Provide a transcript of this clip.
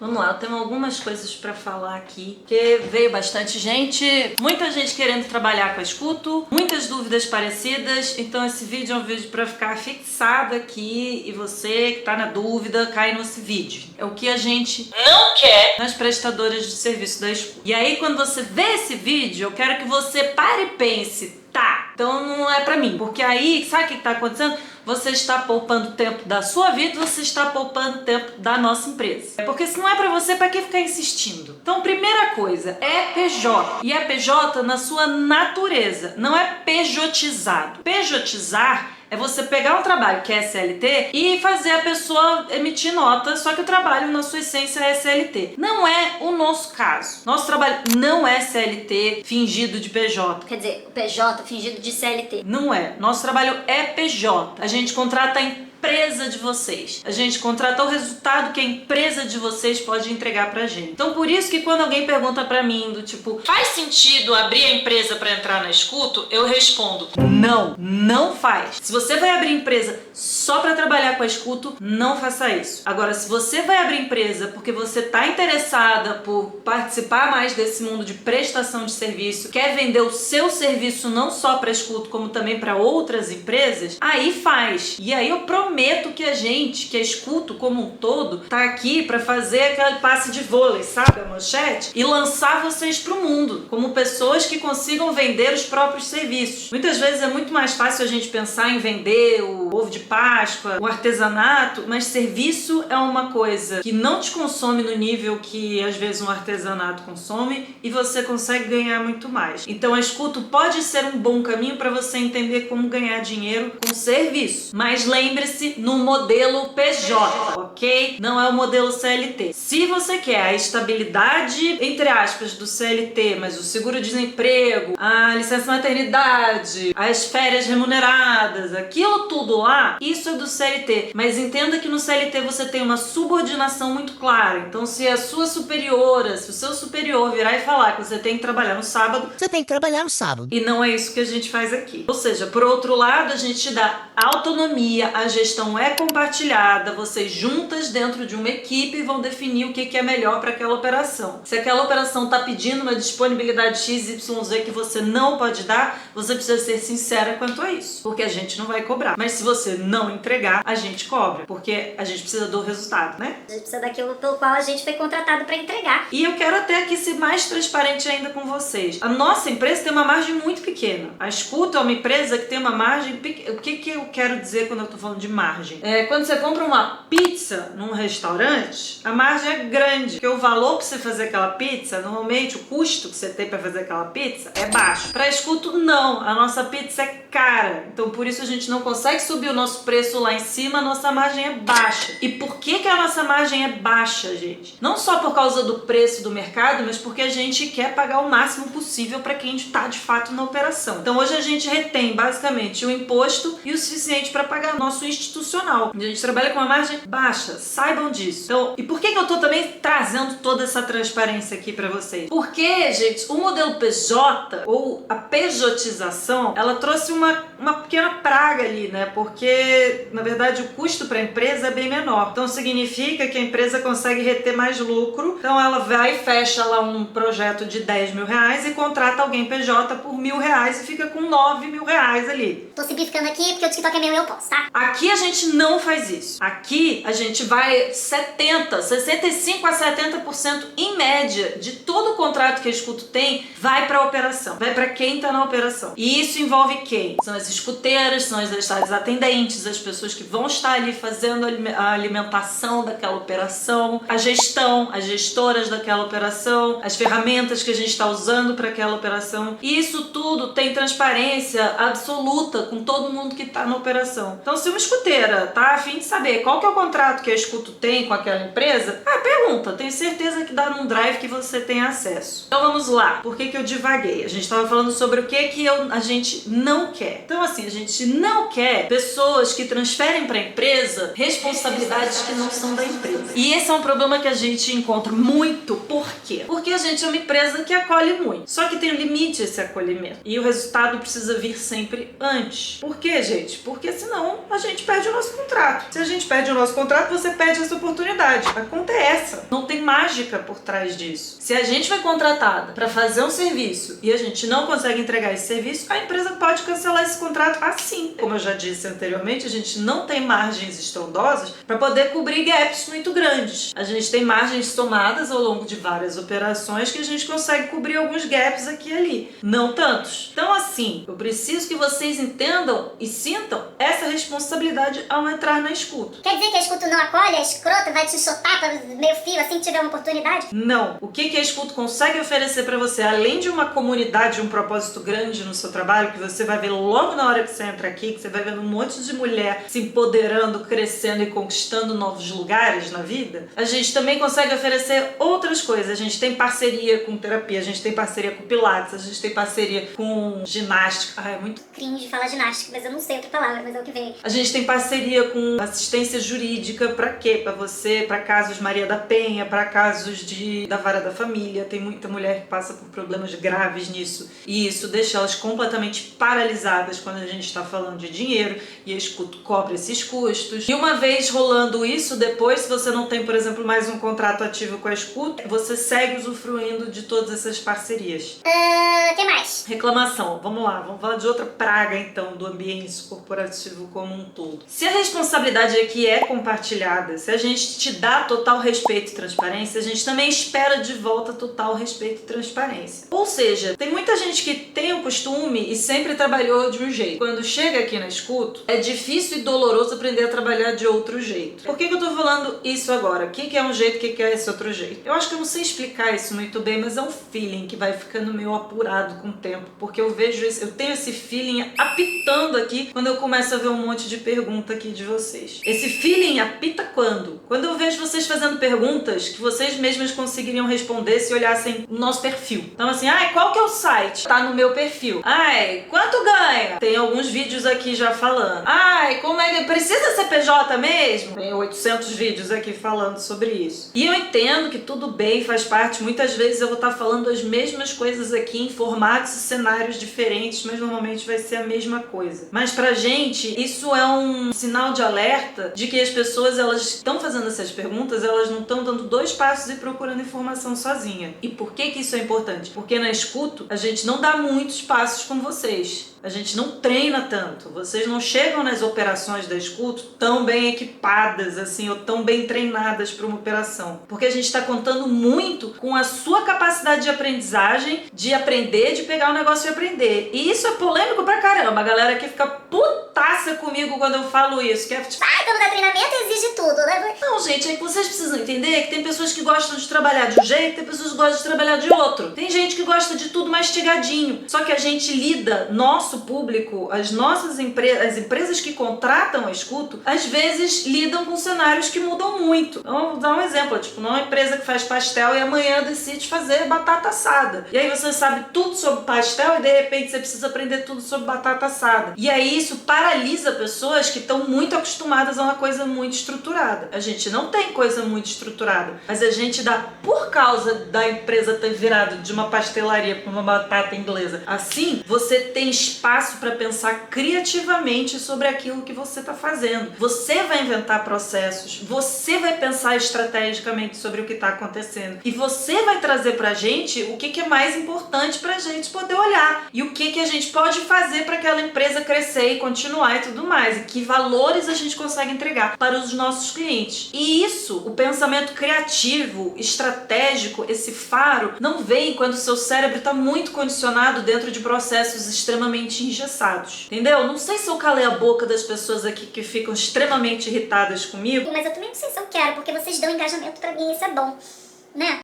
Vamos lá, eu tenho algumas coisas pra falar aqui, porque veio bastante gente, muita gente querendo trabalhar com a Escuto, muitas dúvidas parecidas, então esse vídeo é um vídeo pra ficar fixado aqui e você que tá na dúvida, cai nesse vídeo. É o que a gente não quer nas prestadoras de serviço da Escuto. E aí quando você vê esse vídeo, eu quero que você pare e pense, tá, então não é pra mim, porque aí, sabe o que tá acontecendo? Você está poupando tempo da sua vida, você está poupando tempo da nossa empresa. Porque se não é pra você, pra que ficar insistindo? Então, primeira coisa, é PJ. E é PJ na sua natureza, não é pejotizado. Pejotizar é você pegar um trabalho que é CLT e fazer a pessoa emitir nota, só que o trabalho na sua essência é CLT. Não é o nosso caso. Nosso trabalho não é CLT fingido de PJ. Quer dizer, o PJ fingido de CLT. Não é. Nosso trabalho é PJ. A gente contrata a empresa de vocês. A gente contrata o resultado que a empresa de vocês pode entregar pra gente. Então por isso que quando alguém pergunta pra mim do tipo, faz sentido abrir a empresa pra entrar na Escuto? Eu respondo, não, não faz. Se você vai abrir empresa só pra trabalhar com a Escuto, não faça isso. Agora, se você vai abrir empresa porque você tá interessada por participar mais desse mundo de prestação de serviço, quer vender o seu serviço não só pra Escuto, como também pra outras empresas, aí faz. E aí eu prometo que a Escuto como um todo, tá aqui pra fazer aquele passe de vôlei, sabe, a manchete, e lançar vocês pro mundo, como pessoas que consigam vender os próprios serviços. Muitas vezes é muito mais fácil a gente pensar em vender o ovo de Páscoa, o artesanato, mas serviço é uma coisa que não te consome no nível que às vezes um artesanato consome e você consegue ganhar muito mais. Então a Escuto pode ser um bom caminho para você entender como ganhar dinheiro com serviço, mas lembre-se no modelo PJ, ok? Não é o modelo CLT. Se você quer a estabilidade, entre aspas, do CLT, mas o seguro-desemprego, a licença maternidade, as férias remuneradas, aquilo tudo lá, isso é do CLT. Mas entenda que no CLT você tem uma subordinação muito clara. Então se a sua superiora, se o seu superior virar e falar que você tem que trabalhar no sábado, você tem que trabalhar no sábado. E não é isso que a gente faz aqui. Ou seja, por outro lado, a gente dá autonomia, a gestão é compartilhada, vocês juntas dentro de uma equipe vão definir o que é melhor para aquela operação. Se aquela operação está pedindo uma disponibilidade XYZ que você não pode dar, você precisa ser sincera quanto a isso, porque a gente não vai cobrar. Mas se você não entregar, a gente cobra, porque a gente precisa do resultado, né? A gente precisa daquilo pelo qual a gente foi contratado para entregar. E eu quero até aqui ser mais transparente ainda com vocês. A nossa empresa tem uma margem muito pequena. A Escuto é uma empresa que tem uma margem pequena. O que eu quero dizer quando eu tô falando de margem? Quando você compra uma pizza num restaurante, a margem é grande, porque o valor pra você fazer aquela pizza, normalmente o custo que você tem pra fazer aquela pizza é baixo. Pra Escuto, não. A nossa pizza é cara. Então por isso a gente não consegue subir o nosso preço lá em cima, a nossa margem é baixa. E por que a nossa margem é baixa, gente? Não só por causa do preço do mercado, mas porque a gente quer pagar o máximo possível para quem está de fato na operação. Então hoje a gente retém basicamente o imposto e o suficiente para pagar nosso institucional. A gente trabalha com uma margem baixa, saibam disso. Então, e por que eu tô também trazendo toda essa transparência aqui para vocês? Porque, gente, o modelo PJ ou a pejotização, ela trouxe uma pequena praga ali, né? Porque, na verdade, o custo para a empresa é bem menor. Então significa que a empresa consegue reter mais lucro. Então ela vai e fecha lá um projeto de 10 mil reais e contrata alguém PJ por R$1.000 e fica com 9 mil reais ali. Tô simplificando aqui porque o TikTok é meu e eu posso, tá? Aqui a gente não faz isso. Aqui a gente vai 65 a 70% em média de todo o contrato que a Escuto tem vai para a operação, vai para quem tá na operação. E isso envolve quem? São as escuteiras, são as atendentes, as pessoas que vão estar ali fazendo a alimentação daquela operação, a gestão, as gestoras daquela operação, as ferramentas que a gente está usando para aquela operação. E isso tudo tem transparência absoluta com todo mundo que está na operação. Então, se uma escuteira tá a fim de saber qual que é o contrato que a Escuto tem com aquela empresa, pergunta, tenho certeza que dá num drive que você tem acesso. Então vamos lá, por que eu divaguei? A gente estava falando sobre o que a gente não quer. Então Então, assim, a gente não quer pessoas que transferem para a empresa responsabilidades que não são da empresa. E esse é um problema que a gente encontra muito. Por quê? Porque a gente é uma empresa que acolhe muito. Só que tem um limite esse acolhimento. E o resultado precisa vir sempre antes. Por quê, gente? Porque senão a gente perde o nosso contrato. Se a gente perde o nosso contrato, você perde essa oportunidade. A conta é essa. Não tem mágica por trás disso. Se a gente foi contratada para fazer um serviço e a gente não consegue entregar esse serviço, a empresa pode cancelar esse contrato assim. Como eu já disse anteriormente, a gente não tem margens estrondosas para poder cobrir gaps muito grandes. A gente tem margens somadas ao longo de várias operações que a gente consegue cobrir alguns gaps aqui e ali. Não tantos. Então, assim, eu preciso que vocês entendam e sintam essa responsabilidade ao entrar na escuta. Quer dizer que a escuta não acolhe, a escrota vai te chutar para meio fio assim que tiver uma oportunidade? Não. O que a escuta consegue oferecer para você, além de uma comunidade, um propósito grande no seu trabalho, que você vai ver logo na hora que você entra aqui, que você vai ver um monte de mulher se empoderando, crescendo e conquistando novos lugares na vida, a gente também consegue oferecer outras coisas. A gente tem parceria com terapia, a gente tem parceria com pilates, a gente tem parceria com ginástica. É muito cringe falar ginástica, mas eu não sei outra palavra, mas é o que veio. A gente tem parceria com assistência jurídica. Pra quê? Pra você, pra casos Maria da Penha, pra casos da vara da família. Tem muita mulher que passa por problemas graves nisso. E isso deixa elas completamente paralisadas quando a gente está falando de dinheiro. E a escuta cobre esses custos. E uma vez rolando isso, depois, se você não tem, por exemplo, mais um contrato ativo com a escuta, você segue usufruindo de todas essas parcerias. Que mais? Reclamação. Vamos lá, vamos falar de outra praga, então, do ambiente corporativo como um todo. Se a responsabilidade aqui é compartilhada, se a gente te dá total respeito e transparência, a gente também espera de volta total respeito e transparência. Ou seja, tem muita gente que tem o costume e sempre trabalhou de um jeito. Quando chega aqui na escuta, é difícil e doloroso aprender a trabalhar de outro jeito. Por que eu tô falando isso agora? O que é um jeito, o que é esse outro jeito? Eu acho que eu não sei explicar isso muito bem, mas é um feeling que vai ficando meio apurado com o tempo, porque eu vejo isso, eu tenho esse feeling apitando aqui quando eu começo a ver um monte de pergunta aqui de vocês. Esse feeling apita quando? Quando eu vejo vocês fazendo perguntas que vocês mesmas conseguiriam responder se olhassem no nosso perfil. Então assim, qual que é o site? Tá no meu perfil. Quanto ganha? Tem alguns vídeos aqui já falando. Como é que precisa ser PJ mesmo? Tem 800 vídeos aqui falando sobre isso. E eu entendo que tudo bem, faz parte. Muitas vezes eu vou estar falando as mesmas coisas aqui em formatos e cenários diferentes, mas normalmente vai ser a mesma coisa. Mas pra gente, isso é um sinal de alerta de que as pessoas, elas estão fazendo essas perguntas, elas não estão dando 2 passos e procurando informação sozinha. E por que isso é importante? Porque na escuta, a gente não dá muitos passos com vocês. A gente não treina tanto. Vocês não chegam nas operações da escuta tão bem equipadas, assim, ou tão bem treinadas para uma operação. Porque a gente está contando muito com a sua capacidade de aprendizagem, de aprender, de pegar o negócio e aprender. E isso é polêmico pra caramba. A galera aqui fica putaça comigo quando eu falo isso. Que é tipo, quando dá treinamento exige tudo, né? não, gente, é que vocês precisam entender que tem pessoas que gostam de trabalhar de um jeito, tem pessoas que gostam de trabalhar de outro. Tem gente que gosta de tudo mastigadinho. Só que a gente lida, nosso público, as nossas empresas, as empresas que contratam a escuta, às vezes lidam com cenários que mudam muito. Então, vou dar um exemplo, tipo, uma empresa que faz pastel e amanhã decide fazer batata assada. E aí você sabe tudo sobre pastel e de repente você precisa aprender tudo sobre batata assada. E aí isso paralisa pessoas que estão muito acostumadas a uma coisa muito estruturada. A gente não tem coisa muito estruturada, mas a gente dá, por causa da empresa ter virado de uma pastelaria para uma batata inglesa, assim, você tem espaço para pensar criativamente sobre aquilo que você está fazendo. Você vai inventar processos, você vai pensar estrategicamente sobre o que está acontecendo e você vai trazer pra gente o que é mais importante pra gente poder olhar e o que a gente pode fazer para aquela empresa crescer e continuar e tudo mais, e que valores a gente consegue entregar para os nossos clientes. E isso, o pensamento criativo, estratégico, esse faro, não vem quando o seu cérebro está muito condicionado dentro de processos extremamente engessados, entendeu? Não sei se eu calei a boca das pessoas aqui que ficam extremamente irritadas comigo, Mas eu também não sei se eu quero, porque vocês dão engajamento pra mim, isso é bom, né?